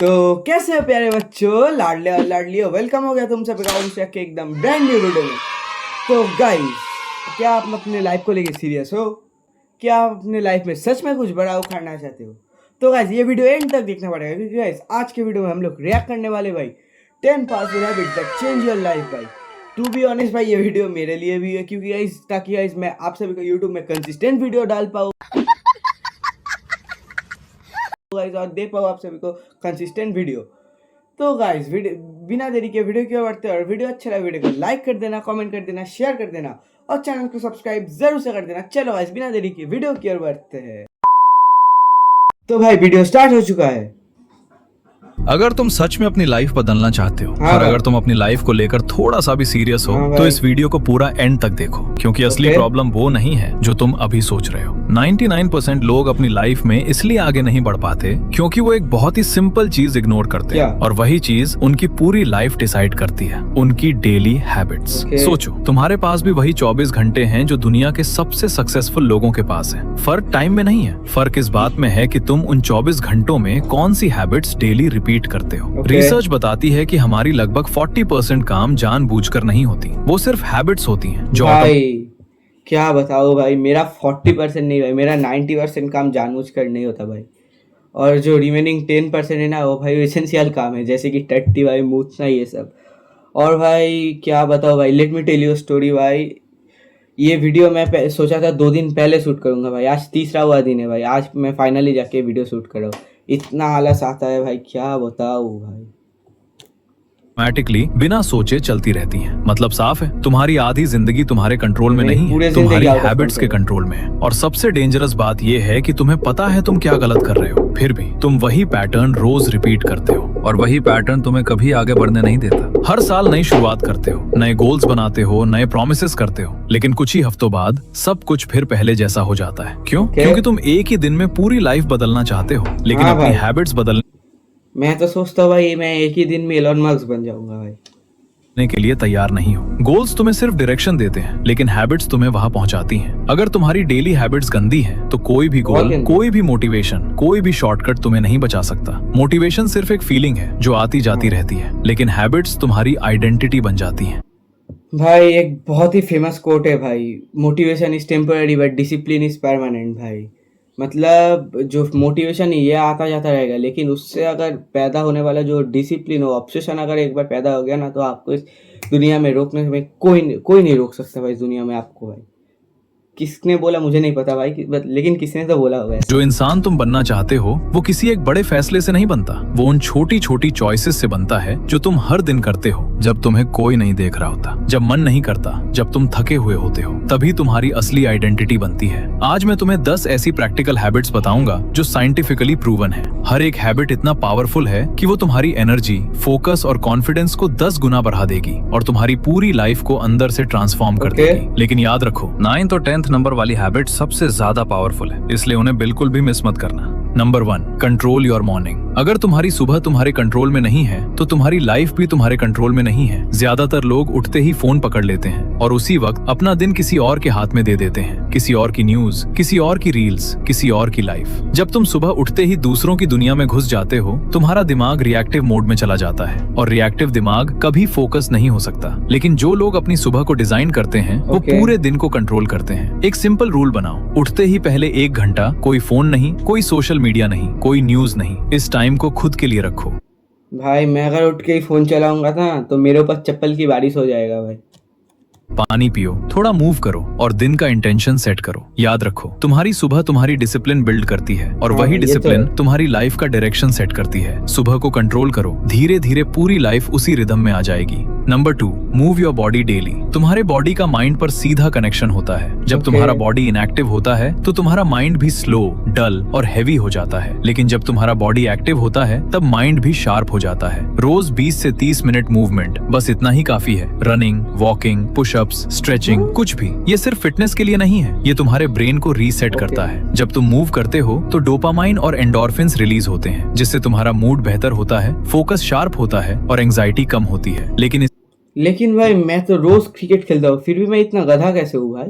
तो कैसे हैं प्यारे बच्चों, लाडले और लाडलियों, वेलकम हो गया तुम सब के एकदम ब्रांड न्यू वीडियो में। तो गाइस, क्या आप अपने लाइफ को लेके सीरियस हो? क्या आप अपने लाइफ में सच में कुछ बड़ा उखाड़ना चाहते हो? तो गाइस ये वीडियो एंड तक देखना पड़ेगा, क्योंकि गाइस आज के वीडियो में हम लोग रिएक्ट करने वाले भाई 10 powerful habits that change your life भाई। टू बी ऑनेस्ट भाई, ये वीडियो मेरे लिए भी है, क्योंकि गाइस ताकि गाइस मैं आप सभी को यूट्यूब में कंसिस्टेंट वीडियो डाल पाऊँ गाइस और दे पाओ आप सभी को कंसिस्टेंट वीडियो। तो गाइस बिना देरी के वीडियो की ओर बढ़ते हैं, और वीडियो अच्छा लगा वीडियो को लाइक कर देना, कमेंट कर देना, शेयर कर देना और चैनल को सब्सक्राइब जरूर से कर देना। चलो गाइस बिना देरी के वीडियो की ओर बढ़ते हैं। तो भाई वीडियो स्टार्ट हो चुका है। अगर तुम सच में अपनी लाइफ बदलना चाहते हो हाँ और अगर तुम अपनी लाइफ को लेकर थोड़ा सा भी सीरियस हो हाँ तो इस वीडियो को पूरा एंड तक देखो, क्योंकि असली प्रॉब्लम वो नहीं है जो तुम अभी सोच रहे हो। 99% लोग अपनी लाइफ में इसलिए आगे नहीं बढ़ पाते क्योंकि वो एक बहुत ही सिंपल चीज इग्नोर करते हैं, और वही चीज उनकी पूरी लाइफ डिसाइड करती है, उनकी डेली हैबिट्स। सोचो, तुम्हारे पास भी वही 24 घंटे हैं जो दुनिया के सबसे सक्सेसफुल लोगों के पास है। फर्क टाइम में नहीं है, फर्क इस बात में है कि तुम उन 24 घंटों में कौन सी हैबिट्स डेली रिपीट करते हो। रिसर्च बताती है कि हमारी लगभग 40% काम जानबूझकर नहीं होती, वो सिर्फ हैबिट्स होती हैं जो क्या बताओ भाई, मेरा 40% नहीं भाई, मेरा 90% काम जानबूझकर नहीं होता भाई, और जो रिमेनिंग 10% है ना वो भाई एसेंशियल काम है, जैसे कि टट्टी भाई, मूछना, ये सब। और भाई क्या बताओ भाई, let me tell you story भाई। ये वीडियो मैं सोचा था 2 दिन पहले शूट करूंगा भाई, आज तीसरा हुआ दिन है भाई, आज मैं फाइनली जाके वीडियो शूट कर रहा हूँ। इतना आलस आता है भाई, क्या बताऊँ भाई। ऑटोमेटिकली बिना सोचे चलती रहती हैं। मतलब साफ है, तुम्हारी आधी जिंदगी तुम्हारे कंट्रोल में नहीं है, तुम्हारी हैबिट्स के कंट्रोल में है। और सबसे डेंजरस बात यह है कि तुम्हें पता है तुम क्या गलत कर रहे हो, फिर भी तुम वही पैटर्न रोज रिपीट करते हो, और वही पैटर्न तुम्हें कभी आगे बढ़ने नहीं देता। हर साल नई शुरुआत करते हो, नए गोल्स बनाते हो, नए प्रॉमिसेस करते हो, लेकिन कुछ ही हफ्तों बाद सब कुछ फिर पहले जैसा हो जाता है। क्यों? क्योंकि तुम एक ही दिन में पूरी लाइफ बदलना चाहते हो, लेकिन अपनी हैबिट्स बदलने मैं तो सोचता हूँ भाई मैं एक ही दिन में एलन मस्क बन जाऊंगा भाई के लिए तैयार नहीं हो। गोल्स तुम्हें सिर्फ डायरेक्शन देते हैं, लेकिन हैबिट्स तुम्हें वहां पहुंचाती हैं। अगर तुम्हारी डेली हैबिट्स गंदी हैं, तो कोई भी गोल, कोई भी मोटिवेशन, कोई भी शॉर्टकट तुम्हें नहीं बचा सकता। मोटिवेशन सिर्फ एक फीलिंग है जो आती जाती रहती है, लेकिन हैबिट्स तुम्हारी आइडेंटिटी बन जाती हैं। भाई एक बहुत ही फेमस कोट है भाई, motivation is temporary but discipline is permanent भाई। मतलब जो मोटिवेशन है ये आता जाता रहेगा, लेकिन उससे अगर पैदा होने वाला जो डिसिप्लिन हो, ऑब्सेशन अगर एक बार पैदा हो गया ना, तो आपको इस दुनिया में रोकने में कोई नहीं रोक सकता भाई, इस दुनिया में आपको भाई। किसने बोला मुझे नहीं पता भाई, लेकिन किसने तो बोला होगा। जो इंसान तुम बनना चाहते हो वो किसी एक बड़े फैसले से नहीं बनता, वो उन छोटी छोटी चॉइसेस से बनता है जो तुम हर दिन करते हो, जब तुम्हें कोई नहीं देख रहा होता, जब मन नहीं करता, जब तुम थके हुए होते हो, तभी तुम्हारी असली आइडेंटिटी बनती है। आज मैं तुम्हें 10 ऐसी प्रैक्टिकल हैबिट्स बताऊंगा जो साइंटिफिकली प्रूवन है। हर एक हैबिट इतना पावरफुल है कि वो तुम्हारी एनर्जी, फोकस और कॉन्फिडेंस को 10 गुना बढ़ा देगी और तुम्हारी पूरी लाइफ को अंदर से ट्रांसफॉर्म कर देगी। लेकिन याद रखो, 9th और 10th नंबर वाली हैबिट सबसे ज्यादा पावरफुल है, इसलिए उन्हें बिल्कुल भी मिस मत करना। Number 1, control your morning. अगर तुम्हारी सुबह तुम्हारे कंट्रोल में नहीं है तो तुम्हारी लाइफ भी तुम्हारे कंट्रोल में नहीं है। ज्यादातर लोग उठते ही फोन पकड़ लेते हैं और उसी वक्त अपना दिन किसी और के हाथ में दे देते हैं, किसी और की न्यूज, किसी और की रील्स, किसी और की लाइफ। जब तुम सुबह उठते ही दूसरों की दुनिया में घुस जाते हो, तुम्हारा दिमाग रिएक्टिव मोड में चला जाता है, और रिएक्टिव दिमाग कभी फोकस नहीं हो सकता। लेकिन जो लोग अपनी सुबह को डिजाइन करते हैं वो पूरे दिन को कंट्रोल करते हैं। एक सिंपल रूल बनाओ, उठते ही पहले 1 घंटा कोई फोन नहीं, कोई सोशल मीडिया नहीं, कोई न्यूज नहीं। इस टाइम को खुद के लिए रखो। भाई मैं अगर उठ के ही फोन चलाऊंगा ना तो मेरे ऊपर चप्पल की बारिश हो जाएगा भाई। पानी पियो, थोड़ा मूव करो और दिन का इंटेंशन सेट करो। याद रखो, तुम्हारी सुबह तुम्हारी डिसिप्लिन बिल्ड करती है, और वही डिसिप्लिन तुम्हारी लाइफ का डायरेक्शन सेट करती है। सुबह को कंट्रोल करो, धीरे धीरे पूरी लाइफ उसी रिदम में आ जाएगी। Number 2, move your body daily. तुम्हारे बॉडी का माइंड पर सीधा कनेक्शन होता है। जब तुम्हारा बॉडी इनएक्टिव होता है तो तुम्हारा माइंड भी स्लो, डल और हैवी हो जाता है, लेकिन जब तुम्हारा बॉडी एक्टिव होता है तब माइंड भी शार्प हो जाता है। रोज 20 से 30 मिनट मूवमेंट, बस इतना ही काफी है। रनिंग, वॉकिंग, पुशअप्स, स्ट्रेचिंग, कुछ भी। ये सिर्फ फिटनेस के लिए नहीं है, ये तुम्हारे ब्रेन को रीसेट करता है। जब तुम मूव करते हो तो डोपामाइन और एंडोर्फिन्स रिलीज होते हैं, जिससे तुम्हारा मूड बेहतर होता है, फोकस शार्प होता है और एंजाइटी कम होती है। लेकिन भाई मैं तो रोज क्रिकेट खेलता हूँ, फिर भी मैं इतना गधा कैसे हूँ भाई?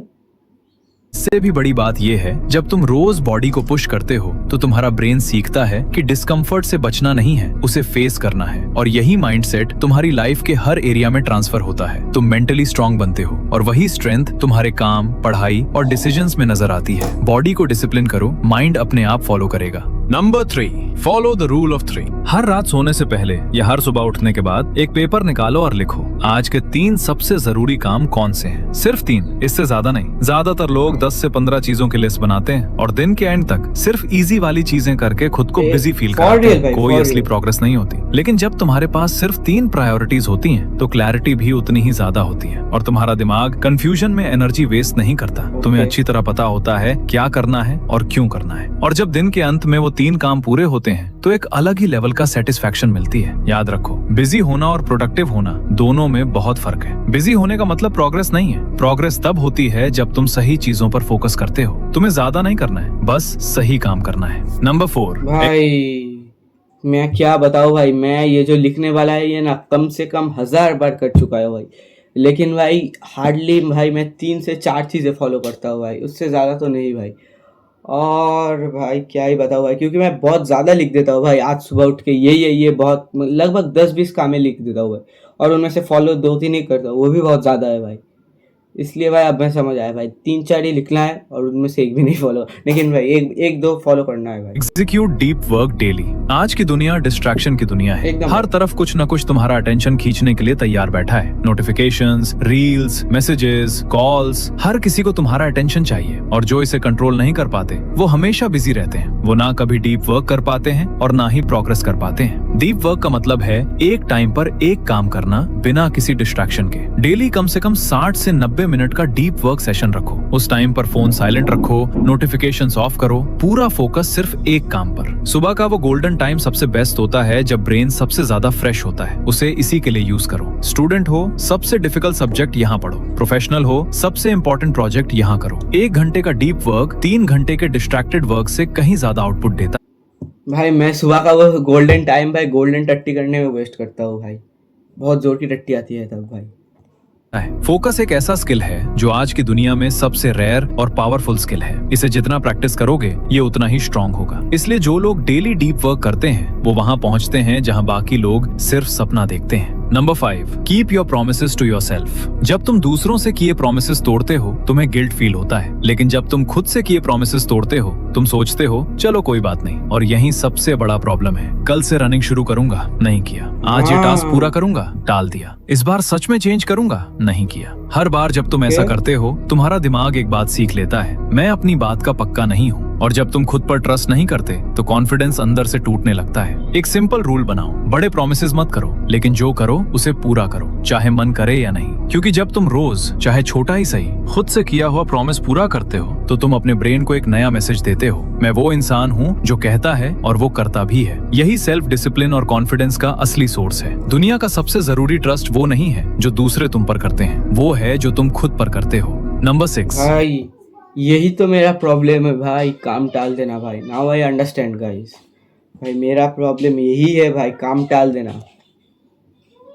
इससे भी बड़ी बात यह है, जब तुम रोज बॉडी को पुश करते हो तो तुम्हारा ब्रेन सीखता है कि डिस्कम्फर्ट से बचना नहीं है, उसे फेस करना है। और यही माइंडसेट तुम्हारी लाइफ के हर एरिया में ट्रांसफर होता है। तुम मेंटली स्ट्रांग बनते हो और वही स्ट्रेंथ तुम्हारे काम, पढ़ाई और डिसीजंस में नजर आती है। बॉडी को डिसिप्लिन करो, माइंड अपने आप फॉलो करेगा। Number 3, follow the rule of 3। हर रात सोने से पहले या हर सुबह उठने के बाद एक पेपर निकालो और लिखो आज के 3 सबसे जरूरी काम कौन से हैं। सिर्फ 3, इससे ज्यादा नहीं। ज्यादातर लोग 10 से 15 चीजों की लिस्ट बनाते हैं और दिन के एंड तक सिर्फ इजी वाली चीजें करके खुद को बिजी फील कराते हैं। कोई असली प्रोग्रेस नहीं होती। लेकिन जब तुम्हारे पास सिर्फ 3 प्रायोरिटीज होती हैं, तो क्लैरिटी भी उतनी ही ज्यादा होती है और तुम्हारा दिमाग कंफ्यूजन में एनर्जी वेस्ट नहीं करता। तुम्हें अच्छी तरह पता होता है क्या करना है और क्यों करना है। और जब दिन के अंत में वो 3 काम पूरे होते हैं तो एक अलग ही लेवल का सेटिस्फैक्शन मिलती है। याद रखो, बिजी होना और प्रोडक्टिव होना दोनों में बहुत फर्क है। बिजी होने का मतलब प्रोग्रेस नहीं है। प्रोग्रेस तब होती है जब तुम सही चीजों पर फोकस करते हो। तुम्हें ज्यादा नहीं करना है, बस सही काम करना है। नंबर 4, भाई मैं क्या बताऊं भाई, मैं ये जो लिखने वाला है ये ना कम से कम 1000 बार कर चुका है भाई। लेकिन भाई हार्डली भाई मैं 3 से 4 चीज़ें फॉलो करता हूँ भाई, उससे ज़्यादा तो नहीं भाई। और भाई क्या ही बताऊँ भाई, क्योंकि मैं बहुत ज़्यादा लिख देता हूँ भाई। आज सुबह उठ के ये बहुत लगभग 10-20 कामें लिख देता हूँ भाई, और उनमें से फॉलो 2-3 ही करता हूँ, वो भी बहुत ज़्यादा है भाई। इसलिए भाई अब मैं समझ आया भाई 3-4 ही लिखना है और उनमें से एक भी नहीं फॉलो, लेकिन भाई एक दो फॉलो करना है भाई। Execute deep work daily. आज की दुनिया डिस्ट्रैक्शन की दुनिया है। हर तरफ कुछ न कुछ तुम्हारा अटेंशन खींचने के लिए तैयार बैठा है। नोटिफिकेशंस, रील्स, मैसेजेस, कॉल्स, हर किसी को तुम्हारा अटेंशन चाहिए। और जो इसे कंट्रोल नहीं कर पाते वो हमेशा बिजी रहते हैं। वो ना कभी डीप वर्क कर पाते हैं और ना ही प्रोग्रेस कर पाते हैं। डीप वर्क का मतलब है एक टाइम पर एक काम करना बिना किसी डिस्ट्रैक्शन के। डेली कम से कम 60 से 90 मिनट का डीप वर्क सेशन रखो। उस टाइम पर फोन साइलेंट रखो, नोटिफिकेशंस ऑफ करो, पूरा फोकस सिर्फ एक काम पर। सुबह का वो गोल्डन टाइम सबसे बेस्ट होता है जब ब्रेन सबसे ज्यादा फ्रेश होता है। उसे इसी के लिए यूज करो। स्टूडेंट हो, सबसे डिफिकल्ट सब्जेक्ट यहाँ पढ़ो। प्रोफेशनल हो, सबसे इंपॉर्टेंट प्रोजेक्ट यहाँ करो। 1 घंटे का डीप वर्क 3 घंटे के डिस्ट्रैक्टेड वर्क से कहीं ज्यादा आउटपुट देता भाई। मैं सुबह का वो गोल्डन टाइम भाई गोल्डन टट्टी करने में वेस्ट करता हूँ भाई। बहुत जोर की टट्टी आती है तब भाई। फोकस एक ऐसा स्किल है जो आज की दुनिया में सबसे रेयर और पावरफुल स्किल है। इसे जितना प्रैक्टिस करोगे ये उतना ही स्ट्रांग होगा। इसलिए जो लोग डेली डीप वर्क करते हैं वो वहां पहुंचते हैं जहां बाकी लोग सिर्फ सपना देखते हैं। Number 5, keep your promises to yourself. जब तुम दूसरों से किए प्रोमिसेस तोड़ते हो तुम्हें गिल्ट फील होता है, लेकिन जब तुम खुद से किए प्रोमिसेस तोड़ते हो तुम सोचते हो चलो कोई बात नहीं। और यही सबसे बड़ा प्रॉब्लम है। कल से रनिंग शुरू करूंगा, नहीं किया। आज ये टास्क पूरा करूंगा, टाल दिया। इस बार सच में चेंज करूंगा, नहीं किया। हर बार जब तुम ऐसा करते हो तुम्हारा दिमाग एक बात सीख लेता है, मैं अपनी बात का पक्का नहीं हूँ। और जब तुम खुद पर ट्रस्ट नहीं करते तो कॉन्फिडेंस अंदर से टूटने लगता है। एक सिंपल रूल बनाओ, बड़े प्रोमिसेस मत करो, लेकिन जो करो उसे पूरा करो, चाहे मन करे या नहीं। क्योंकि जब तुम रोज, चाहे छोटा ही सही, खुद से किया हुआ प्रॉमिस पूरा करते हो तो तुम अपने ब्रेन को एक नया मैसेज देते हो, मैं वो इंसान हूँ जो कहता है और वो करता भी है। यही सेल्फ डिसिप्लिन और कॉन्फिडेंस का असली सोर्स है। दुनिया का सबसे जरूरी ट्रस्ट वो नहीं है जो दूसरे तुम पर करते हैं, वो है जो तुम खुद पर करते हो। नंबर 6, भाई यही तो मेरा प्रॉब्लम है भाई, काम टाल देना भाई। Now I understand guys. भाई मेरा प्रॉब्लम यही है भाई, काम टाल देना।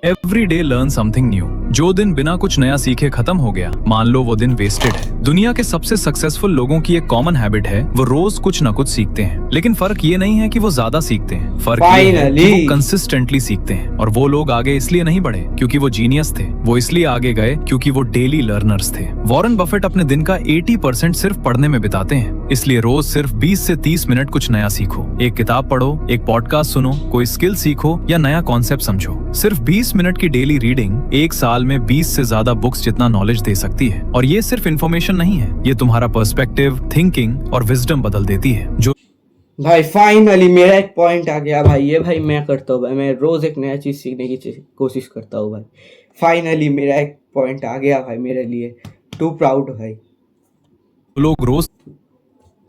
Every day learn something new. जो दिन बिना कुछ नया सीखे खत्म हो गया, मान लो वो दिन वेस्टेड है। दुनिया के सबसे सक्सेसफुल लोगों की एक कॉमन हैबिट है, वो रोज कुछ न कुछ सीखते हैं। लेकिन फर्क ये नहीं है कि वो ज्यादा सीखते हैं, फर्क ये है कि वो कंसिस्टेंटली सीखते हैं। और वो लोग आगे इसलिए नहीं बढ़े क्योंकि वो जीनियस थे, वो इसलिए आगे गए क्योंकि वो डेली लर्नर्स थे। वॉरेन बफेट अपने दिन का 80% सिर्फ पढ़ने में बिताते हैं। इसलिए रोज सिर्फ 20 से 30 मिनट कुछ नया सीखो। एक किताब पढ़ो, एक पॉडकास्ट सुनो, कोई स्किल सीखो या नया कॉन्सेप्ट समझो। सिर्फ 20 मिनट की डेली रीडिंग 1 साल में 20 से ज्यादा बुक्स जितना नॉलेज दे सकती है। और ये सिर्फ इन्फॉर्मेशन नहीं है, ये तुम्हारा पर्सपेक्टिव, थिंकिंग और विजडम बदल देती है। जो भाई फाइनली मेरा एक पॉइंट आ गया भाई। ये भाई मैं करता हूँ भाई, मैं रोज एक नया चीज सीखने की कोशिश करता हूँ भाई। फाइनली मेरा एक पॉइंट आ गया भाई मेरे लिए। टू प्राउड भाई। लोग रोज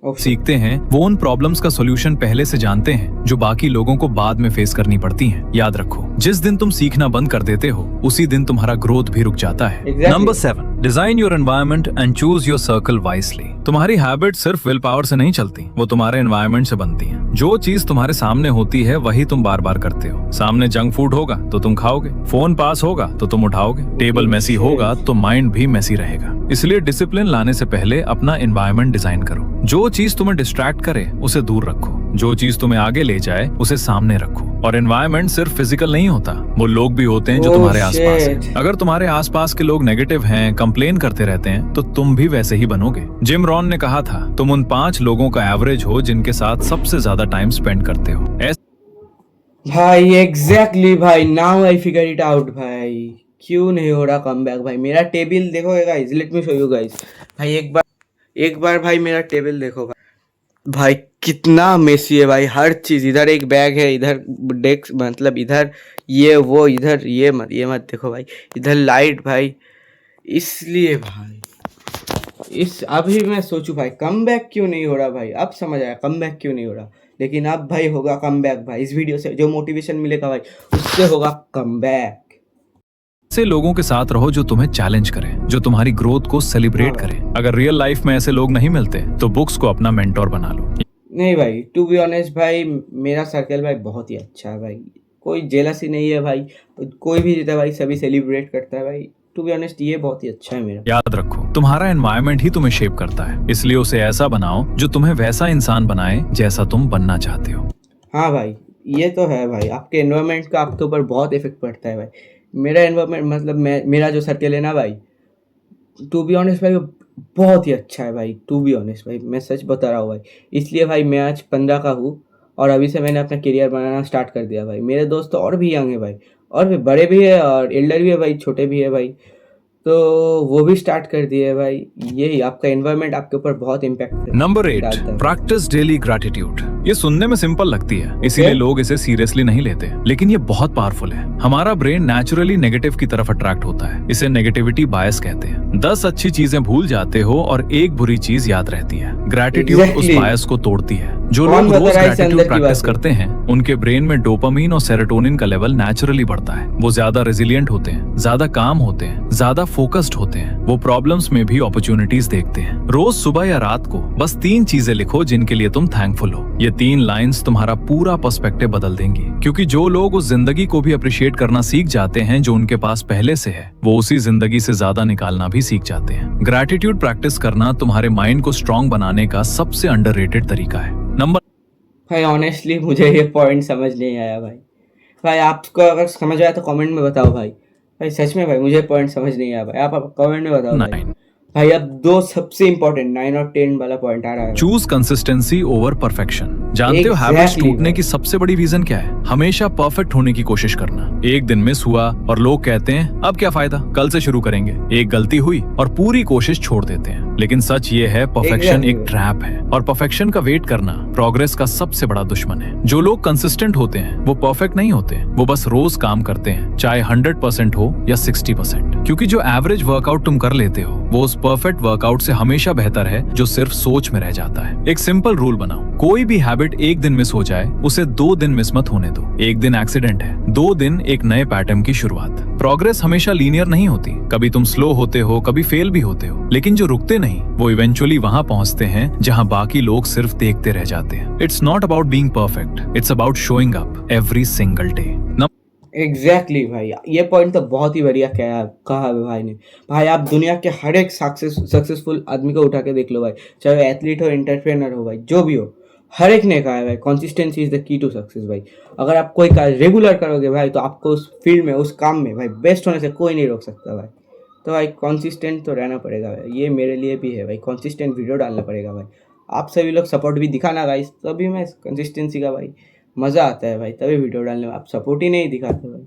सीखते हैं वो उन प्रॉब्लम्स का सॉल्यूशन पहले से जानते हैं जो बाकी लोगों को बाद में फेस करनी पड़ती हैं। याद रखो, जिस दिन तुम सीखना बंद कर देते हो उसी दिन तुम्हारा ग्रोथ भी रुक जाता है। Exactly. Number 7, design your environment and choose your circle wisely. तुम्हारी हैबिट सिर्फ विल पावर से नहीं चलती, वो तुम्हारे एनवायरनमेंट से बनती है। जो चीज तुम्हारे सामने होती है वही तुम बार बार करते हो। सामने जंक फूड होगा तो तुम खाओगे, फोन पास होगा तो तुम उठाओगे, टेबल मेसी होगा तो माइंड भी मेसी रहेगा। इसलिए डिसिप्लिन लाने से पहले अपना एनवायरनमेंट डिजाइन करो। जो चीज तुम्हें डिस्ट्रैक्ट करे उसे दूर रखो, जो चीज तुम्हें आगे ले जाए उसे सामने रखो। और एनवायरनमेंट सिर्फ फिजिकल नहीं होता, वो लोग भी होते हैं जो तुम्हारे आसपास हैं। अगर तुम्हारे आसपास के लोग नेगेटिव हैं, कंप्लेन करते रहते हैं, तो तुम भी वैसे ही बनोगे। जिम रॉन ने कहा था, तुम उन 5 लोगों का एवरेज हो जिनके साथ सबसे ज्यादा टाइम स्पेंड करते हो। भाई एग्जैक्टली भाई, now I figure it out भाई। क्यों नहीं हो रहा कमबैक भाई? मेरा टेबल देखो guys, let me show you guys. भाई एक बार भाई मेरा टेबल देखो भाई कितना मेसी है भाई। हर चीज, इधर एक बैग है, इधर डेस्क, मतलब इधर ये वो, इधर ये मत देखो भाई, इधर लाइट भाई। इसलिए भाई अभी मैं सोचूं भाई कमबैक क्यों नहीं हो रहा भाई। अब समझ आया कमबैक क्यों नहीं हो रहा, लेकिन अब भाई होगा कमबैक भाई। इस वीडियो से जो मोटिवेशन मिलेगा भाई, उससे होगा कमबैक। ऐसे लोगों के साथ रहो जो तुम्हें चैलेंज करें, जो तुम्हारी ग्रोथ को सेलिब्रेट करें। अगर रियल लाइफ में ऐसे लोग नहीं मिलते तो बुक्स को अपना मेंटोर बना लो। नहीं भाई, टू बी ऑनेस्ट भाई, मेरा सर्कल भाई बहुत ही अच्छा है भाई। कोई जेलसी नहीं है भाई, कोई भी जीता भाई सभी सेलिब्रेट करता है भाई। टू बी ऑनेस्ट ये बहुत ही अच्छा है मेरा। याद रखो, तुम्हारा एनवायरनमेंट ही तुम्हें शेप करता है, इसलिए उसे ऐसा बनाओ जो तुम्हें वैसा इंसान बनाए जैसा तुम बनना चाहते हो। हाँ भाई, ये तो है भाई, आपके एनवायरनमेंट का आपके ऊपर बहुत इफेक्ट पड़ता है भाई। मेरा एनवायरनमेंट मतलब मेरा जो सर्कल है ना भाई, टू बी ऑनेस्ट भाई बहुत ही अच्छा है भाई। टू बी ऑनेस्ट भाई, मैं सच बता रहा हूँ भाई। इसलिए भाई मैं आज 15 का हूँ और अभी से मैंने अपना करियर बनाना स्टार्ट कर दिया भाई। मेरे दोस्त और भी यंग है भाई, और भी बड़े भी है और एल्डर भी है भाई, छोटे भी है भाई, तो वो भी स्टार्ट कर दिए भाई। यही आपका एनवायरनमेंट आपके ऊपर बहुत impact number 8, practice daily gratitude. ये सुनने में सिंपल लगती है, इसीलिए लोग इसे सीरियसली नहीं लेते, लेकिन ये बहुत पावरफुल है। हमारा ब्रेन नेचुरली नेगेटिव की तरफ अट्रैक्ट होता है, इसे नेगेटिविटी बायस कहते हैं। 10 अच्छी चीजें भूल जाते हो और एक बुरी चीज याद रहती है। ग्रैटिट्यूड उस बायस को तोड़ती है। जो लोग रोज ग्रैटिट्यूड प्रैक्टिस करते हैं, उनके ब्रेन में डोपामीन और सेरोटोनिन का लेवल नेचुरली बढ़ता है। वो ज्यादा रेजिलिएंट होते हैं, ज्यादा काम होते हैं, ज्यादा फोकस्ड होते हैं। वो प्रॉब्लम्स में भी अपॉर्चुनिटीज देखते हैं। रोज सुबह या रात को बस 3 चीजें लिखो जिनके लिए तुम थैंकफुल हो। ये 3 लाइंस तुम्हारा पूरा पर्सपेक्टिव बदल देंगी, क्योंकि जो लोग उस जिंदगी को भी अप्रिशिएट करना सीख जाते हैं जो उनके पास पहले से है, वो उसी जिंदगी से ज्यादा निकालना भी सीख जाते हैं। ग्रैटिट्यूड प्रैक्टिस करना तुम्हारे माइंड को स्ट्रॉन्ग बनाने का सबसे अंडररेटेड तरीका है। नंबर भाई ऑनेस्टली मुझे ये पॉइंट समझ नहीं आया भाई। भाई आपको अगर समझ आया तो कमेंट में बताओ भाई। भाई सच में भाई मुझे पॉइंट समझ नहीं आया भाई। आप कमेंट में बताओ भाई। भाई अब 2 सबसे इंपॉर्टेंट 9 और 10 वाला पॉइंट आ रहा है। Choose consistency over perfection. जानते हो हैबिट्स टूटने की सबसे बड़ी रीजन क्या है? हमेशा परफेक्ट होने की कोशिश करना। एक दिन मिस हुआ और लोग कहते हैं अब क्या फायदा, कल से शुरू करेंगे। एक गलती हुई और पूरी कोशिश छोड़ देते हैं। लेकिन सच ये है, परफेक्शन एक ट्रैप है और परफेक्शन का वेट करना प्रोग्रेस का सबसे बड़ा दुश्मन है। जो लोग कंसिस्टेंट होते हैं वो परफेक्ट नहीं होते, वो बस रोज काम करते हैं, चाहे 100% हो या 60%। क्योंकि जो एवरेज वर्कआउट तुम कर लेते हो वो उस परफेक्ट वर्कआउट से हमेशा बेहतर है जो सिर्फ सोच में रह जाता है। एक सिंपल रूल बनाओ, कोई भी हैबिट एक दिन मिस हो जाए उसे 2 दिन मिस मत होने दो। एक दिन एक्सीडेंट है, 2 दिन एक नए पैटर्न की शुरुआत। प्रोग्रेस हमेशा लीनियर नहीं होती, कभी तुम स्लो होते हो, कभी फेल भी होते हो, लेकिन जो रुकते नहीं वो इवेंचुअली वहां पहुंचते हैं जहां बाकी लोग सिर्फ देखते रह जाते हैं। It's not about being perfect, it's about showing up every single day. Exactly भाई, ये पॉइंट तो बहुत ही बढ़िया कहा है भाई ने। भाई आप दुनिया के हर एक सक्सेसफुल आदमी को उठा के देख लो भाई, चाहे वो एथलीट हो, एंटरप्रेनर हो भाई, जो भी हो, हर एक ने कहा है भाई consistency is the key to success भाई। अगर आप कोई कार्य रेगुलर करोगे भाई तो आपको उस फील्ड में, उस काम में भाई बेस्ट होने से कोई नहीं रोक सकता भाई। तो भाई कंसिस्टेंट तो रहना पड़ेगा भाई, ये मेरे लिए भी है भाई। कंसिस्टेंट वीडियो डालना पड़ेगा भाई। आप सभी लोग सपोर्ट भी दिखाना गाइस, तभी मैं कंसिस्टेंसी का भाई मजा आता है भाई, तभी वीडियो डालने में। आप सपोर्ट ही नहीं दिखाते भाई।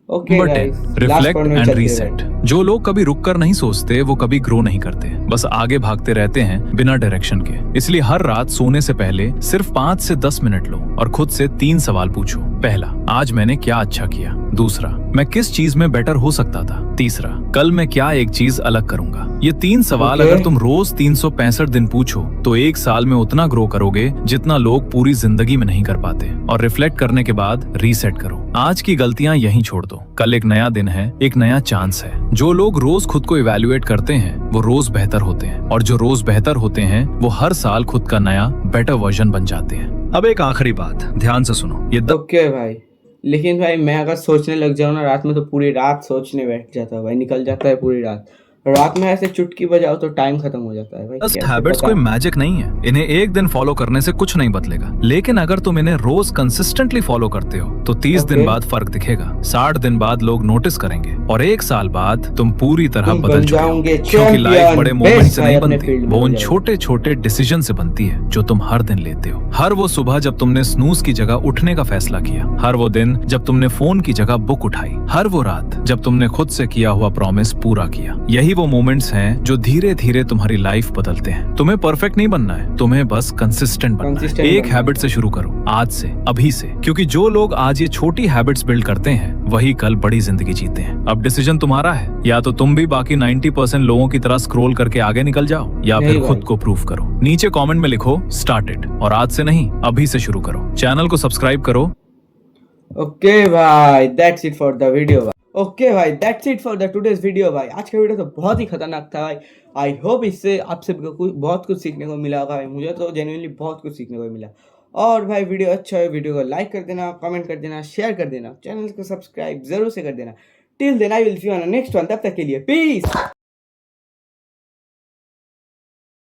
Okay guys, reflect and reset. जो लोग कभी रुककर नहीं सोचते वो कभी ग्रो नहीं करते, बस आगे भागते रहते हैं बिना डायरेक्शन के। इसलिए हर रात सोने से पहले सिर्फ 5 से 10 मिनट लो और खुद से 3 सवाल पूछो। पहला, आज मैंने क्या अच्छा किया? दूसरा, मैं किस चीज में बेटर हो सकता था। तीसरा, कल मैं क्या एक चीज अलग करूंगा। ये 3 सवाल Okay. अगर तुम रोज 365 दिन पूछो तो एक साल में उतना ग्रो करोगे जितना लोग पूरी जिंदगी में नहीं कर पाते। और रिफ्लेक्ट करने के बाद रीसेट करो। आज की गलतियां यहीं छोड़ दो। कल एक नया दिन है, एक नया चांस है। जो लोग रोज खुद को इवेल्युएट करते हैं वो रोज बेहतर होते हैं, और जो रोज बेहतर होते हैं वो हर साल खुद का नया बेटर वर्जन बन जाते हैं। अब एक आखिरी बात ध्यान से सुनो। ये ओके भाई, लेकिन भाई मैं अगर सोचने लग जाऊँ ना रात में तो पूरी रात सोचने बैठ जाता है भाई, निकल जाता है पूरी रात। रात में ऐसे चुटकी बजाओ तो टाइम खत्म हो जाता है भाई। बस कैसे हैबिट्स पता? कोई मैजिक नहीं है। इन्हें एक दिन फॉलो करने से कुछ नहीं बदलेगा, लेकिन अगर तुम इन्हें रोज कंसिस्टेंटली फॉलो करते हो तो 30 दिन Okay. बाद फर्क दिखेगा, 60 दिन बाद लोग नोटिस करेंगे, और 1 साल बाद तुम पूरी तरह तुम बदल बन चुके हो। जाओगे क्योंकि लाइफ champion, बड़े मोमेंट best से भाई नहीं अपने बनती, field में वो हो उन जाओगे। छोटे छोटे डिसीजन से बनती है जो तुम हर दिन लेते हो। हर वो सुबह जब तुमने स्नूज की जगह उठने का फैसला किया, हर वो दिन जब तुमने फोन की जगह बुक उठाई, हर वो रात जब तुमने खुद से किया हुआ प्रॉमिस पूरा किया। यही वो मोमेंट्स हैं जो धीरे धीरे तुम्हारी लाइफ बदलते हैं। तुम्हें परफेक्ट नहीं बनना है, तुम्हें बस कंसिस्टेंट बनना है। Consistent एक बनना है। हैबिट से शुरू करो, आज से, अभी से, क्योंकि जो लोग आज ये छोटी हैबिट्स बिल्ड करते हैं वही कल बड़ी जिंदगी जीते हैं। अब डिसीजन तुम्हारा है, या तो तुम भी बाकी 90% लोगों की तरह स्क्रॉल करके आगे निकल जाओ, या नहीं फिर खुद भाई। को प्रूव करो। नीचे कमेंट में लिखो स्टार्टेड, और आज से नहीं अभी से शुरू करो। चैनल को सब्सक्राइब करो। ओके भाई, that's it for the video भाई। ओके भाई, that's it for the today's video भाई। आज का वीडियो तो बहुत ही खतरनाक था भाई। आई होप इससे आप सबको बहुत कुछ सीखने को मिला होगा भाई। मुझे तो जेन्युइनली बहुत कुछ सीखने को मिला। और भाई वीडियो अच्छा है, वीडियो को लाइक कर देना, कमेंट कर देना, शेयर कर देना, चैनल को सब्सक्राइब जरूर से कर देना। Till then I will see you on next one. तब तक के लिए पीस।